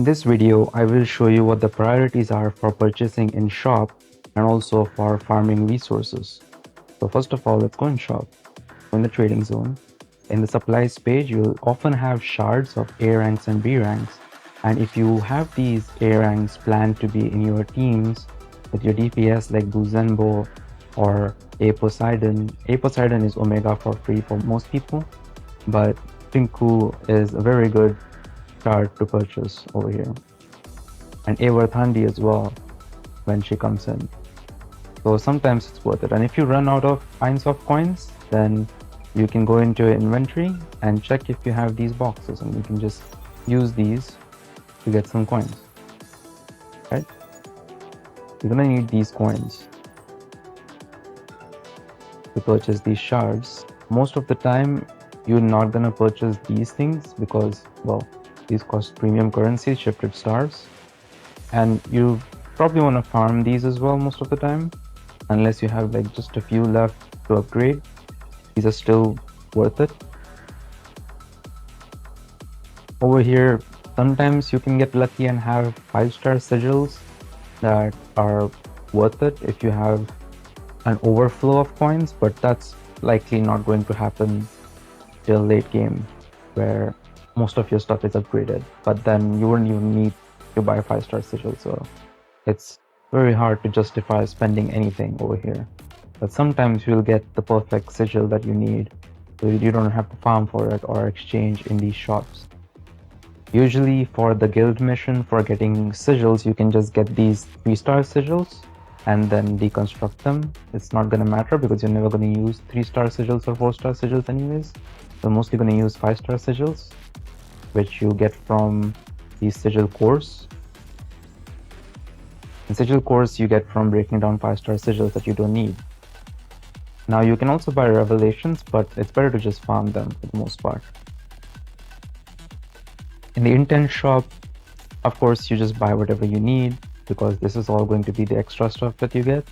this video, I will show you what the priorities are for purchasing in shop and also for farming resources. So first of all, let's go in shop, in the trading zone. In the supplies page, you'll often have shards of A ranks and B ranks. And if you have these A ranks planned to be in your teams with your DPS like Buzembo or A Poseidon is Omega for free for most people, but Tinku is a very good card to purchase over here, and Aether as well when she comes in. So sometimes it's worth it. And if you run out of kinds of coins, then you can go into your inventory and check if you have these boxes, and you can just use these to get some coins. Right? You're gonna need these coins to purchase these shards. Most of the time, you're not gonna purchase these things because, well, these cost premium currency, shifted stars, and you probably want to farm these as well most of the time, unless you have like just a few left to upgrade. These are still worth it. Over here, sometimes you can get lucky and have 5-star sigils that are worth it if you have an overflow of coins, but that's likely not going to happen till late game, where most of your stuff is upgraded, but then you wouldn't even need to buy 5-star sigil, so it's very hard to justify spending anything over here. But sometimes you'll get the perfect sigil that you need, so you don't have to farm for it or exchange in these shops. Usually for the guild mission, for getting sigils, you can just get these 3-star sigils and then deconstruct them. It's not gonna matter because you're never gonna use 3-star sigils or 4-star sigils anyways. So mostly gonna use 5-star sigils, which you get from these sigil cores. And sigil cores you get from breaking down 5-star sigils that you don't need. Now you can also buy revelations, but it's better to just farm them for the most part. In the intent shop, of course, you just buy whatever you need because this is all going to be the extra stuff that you get.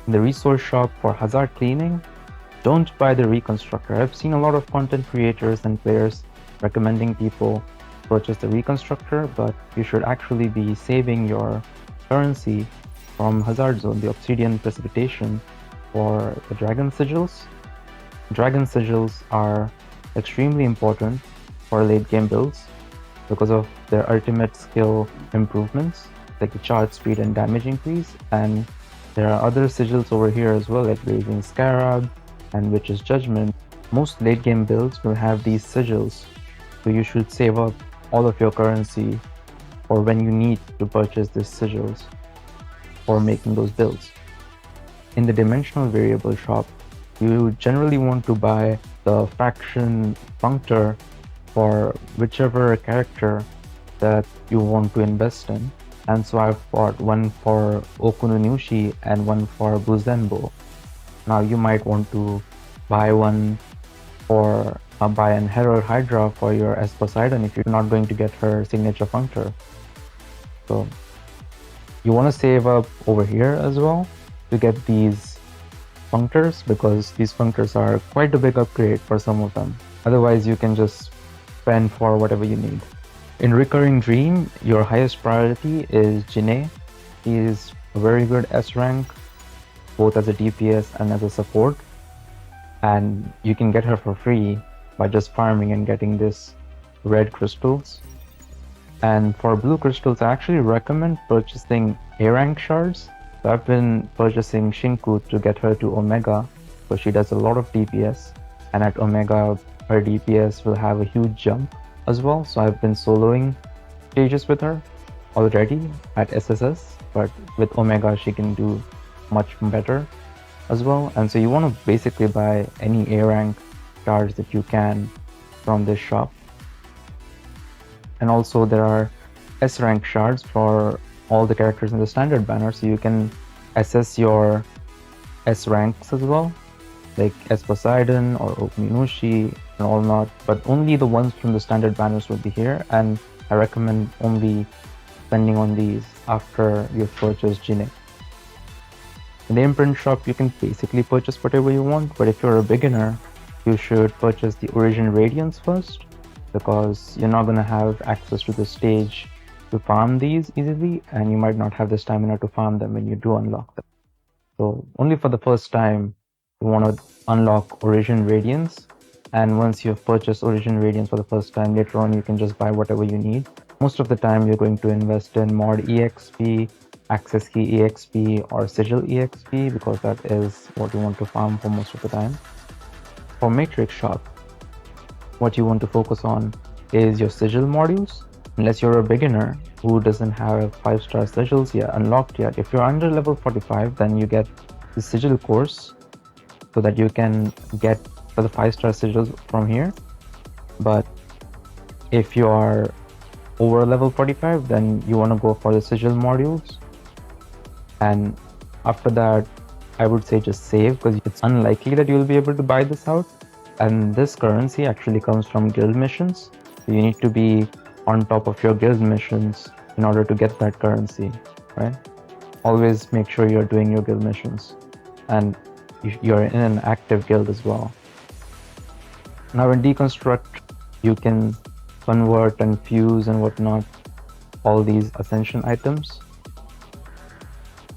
In the resource shop for hazard cleaning, don't buy the reconstructor. I've seen a lot of content creators and players recommending people purchase the reconstructor, but you should actually be saving your currency from hazard zone, the obsidian precipitation, for the dragon sigils. Dragon sigils are extremely important for late game builds because of their ultimate skill improvements, like the charge speed and damage increase. And there are other sigils over here as well, like Blazing Scarab and Witch's Judgment. Most late game builds will have these sigils, so you should save up all of your currency for when you need to purchase these sigils for making those builds. In the dimensional variable shop, you generally want to buy the faction functor for whichever character that you want to invest in. And so I've bought one for Okununushi and one for Buzembo. Now you might want to buy one for buy an Herald Hydra for your S Poseidon if you're not going to get her signature functor. So you want to save up over here as well to get these functors, because these functors are quite a big upgrade for some of them. Otherwise you can just spend for whatever you need. In Recurring Dream, your highest priority is Jine. He is a very good S rank, both as a DPS and as a support, and you can get her for free by just farming and getting this red crystals. And for blue crystals, I actually recommend purchasing A rank shards. So I've been purchasing Shinku to get her to Omega, so she does a lot of DPS, and at Omega her DPS will have a huge jump as well. So I've been soloing stages with her already at SSS, but with Omega she can do much better as well. And so you want to basically buy any A rank shards that you can from this shop. And also there are S rank shards for all the characters in the standard banner, so you can assess your S ranks as well, like S Poseidon or Okununushi and all not, but only the ones from the standard banners will be here, and I recommend only spending on these after you've purchased Jine. In the imprint shop, you can basically purchase whatever you want, but if you're a beginner, you should purchase the Origin Radiance first, because you're not going to have access to the stage to farm these easily, and you might not have the stamina to farm them when you do unlock them. So only for the first time, you want to unlock Origin Radiance, and once you've purchased Origin Radiance for the first time, later on you can just buy whatever you need. Most of the time you're going to invest in Mod EXP, Access Key EXP, or Sigil EXP, because that is what you want to farm for most of the time. For Matrix Shop, what you want to focus on is your sigil modules. Unless you're a beginner who doesn't have 5-star sigils yet unlocked yet, if you're under level 45, then you get the sigil course so that you can get for the 5-star sigils from here. But if you are over level 45, then you want to go for the sigil modules. And after that, I would say just save, because it's unlikely that you'll be able to buy this out. And this currency actually comes from guild missions. So you need to be on top of your guild missions in order to get that currency, right? Always make sure you're doing your guild missions and you're in an active guild as well. Now in Deconstruct, you can convert and fuse and whatnot all these ascension items.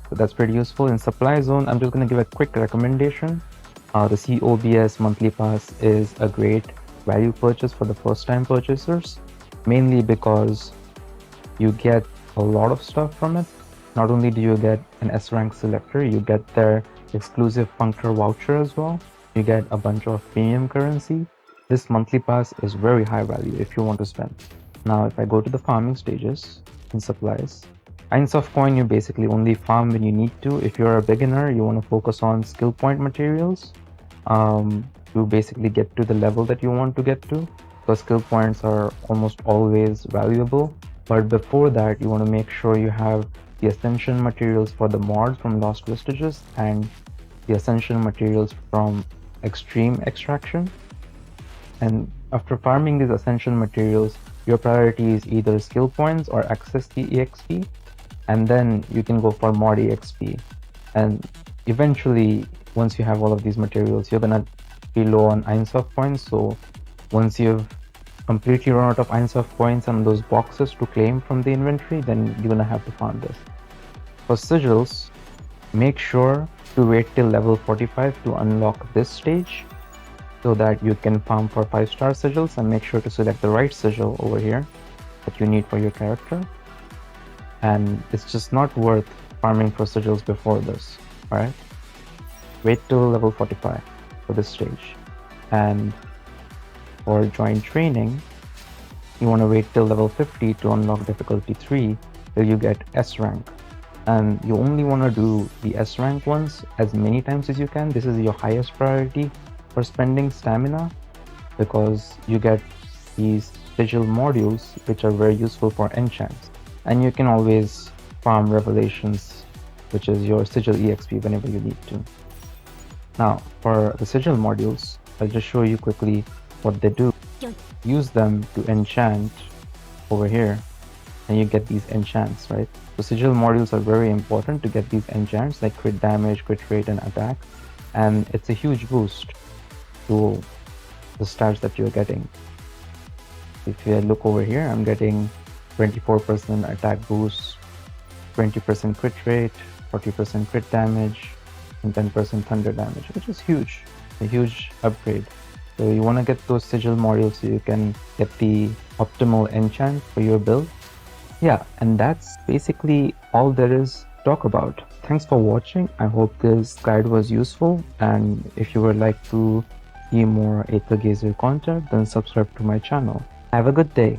So that's pretty useful. In Supply Zone, I'm just going to give a quick recommendation. The COBS monthly pass is a great value purchase for the first time purchasers, mainly because you get a lot of stuff from it. Not only do you get an S rank selector, you get their exclusive puncture voucher as well. You get a bunch of premium currency. This monthly pass is very high value if you want to spend. Now if I go to the farming stages in supplies, Eins of Coin you basically only farm when you need to. If you're a beginner, you want to focus on skill point materials to basically get to the level that you want to get to, because skill points are almost always valuable. But before that, you want to make sure you have the ascension materials for the mods from Lost Vestiges and the ascension materials from Extreme Extraction. And after farming these ascension materials, your priority is either skill points or access the EXP, and then you can go for mod EXP. And eventually, once you have all of these materials, you're gonna be low on Eins of points. So once you've completely run out of Eins of points and those boxes to claim from the inventory, then you're gonna have to farm this. For sigils, make sure to wait till level 45 to unlock this stage, so that you can farm for 5-star sigils, and make sure to select the right sigil over here that you need for your character. And it's just not worth farming for sigils before this, alright? Wait till level 45 for this stage. And for join training, you want to wait till level 50 to unlock difficulty 3 till you get S rank. And you only want to do the S rank ones as many times as you can. This is your highest priority for spending stamina, because you get these sigil modules which are very useful for enchants. And you can always farm revelations, which is your sigil EXP, whenever you need to. Now for the sigil modules, I'll just show you quickly what they do. Use them to enchant over here and you get these enchants, right? So sigil modules are very important to get these enchants like crit damage, crit rate and attack, and it's a huge boost to the stats that you're getting. If you look over here, I'm getting 24% attack boost, 20% crit rate, 40% crit damage, and 10% thunder damage, which is huge, a huge upgrade. So you want to get those sigil modules so you can get the optimal enchant for your build. Yeah, and that's basically all there is to talk about. Thanks for watching. I hope this guide was useful, and if you would like to see more Aether Gazer content, then subscribe to my channel. Have a good day.